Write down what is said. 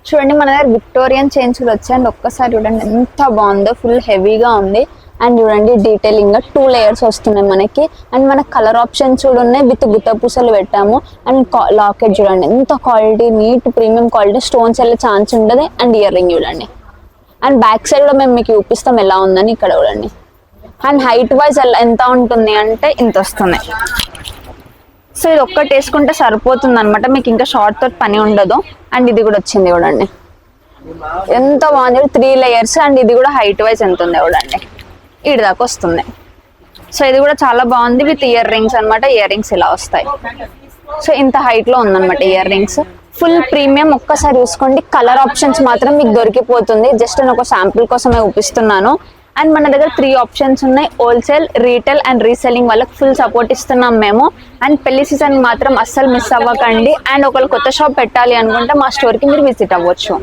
చూడండి మన దగ్గర విక్టోరియన్ చైన్స్ కూడా వచ్చాయండి. ఒక్కసారి చూడండి ఎంత బాగుందో, ఫుల్ హెవీగా ఉంది. అండ్ చూడండి డీటెయిలింగ్ గా 2 లేయర్స్ వస్తున్నాయి మనకి. అండ్ మన కలర్ ఆప్షన్స్ కూడా ఉన్నాయి, విత్ గుత్త పూసలు పెట్టాము. అండ్ లాకెట్ చూడండి ఎంత quality, neat premium quality, stones వెళ్ళే ఛాన్స్ ఉండదు. అండ్ ఇయర్ రింగ్ చూడండి. అండ్ బ్యాక్ సైడ్ కూడా మేము మీకు చూపిస్తాం ఎలా ఉందని. ఇక్కడ చూడండి. అండ్ హైట్ వైజ్ ఎంత ఉంటుంది అంటే ఇంత వస్తుంది. సో ఇది ఒక్కటి వేసుకుంటే సరిపోతుంది అనమాట, మీకు ఇంకా షార్ట్ తోటి పని ఉండదు. అండ్ ఇది కూడా వచ్చింది చూడండి ఎంత బాగుంది, 3 లేయర్స్. అండ్ ఇది కూడా హైట్ వైజ్ ఎంత ఉంది చూడండి, ఇటు దాకా వస్తుంది. సో ఇది కూడా చాలా బాగుంది, విత్ ఇయర్ రింగ్స్ అనమాట. ఇయర్ రింగ్స్ ఇలా వస్తాయి. సో ఇంత హైట్ లో ఉందన్నమాట ఇయర్ రింగ్స్, ఫుల్ ప్రీమియం. ఒక్కసారి చూసుకోండి, కలర్ ఆప్షన్స్ మాత్రం మీకు దొరికిపోతుంది. జస్ట్ నేను ఒక శాంపుల్ కోసమే చూపిస్తున్నాను. అండ్ మన దగ్గర 3 ఆప్షన్స్ ఉన్నాయి, హోల్సేల్, రీటైల్ అండ్ రీసెల్లింగ్. వాళ్ళకి ఫుల్ సపోర్ట్ ఇస్తున్నాం మేము. అండ్ పెళ్లి సీజన్ మాత్రం అస్సలు మిస్ అవ్వకండి. అండ్ ఒకవేళ కొత్త షాప్ పెట్టాలి అనుకుంటే మా స్టోర్ కి మీరు విజిట్ అవ్వచ్చు.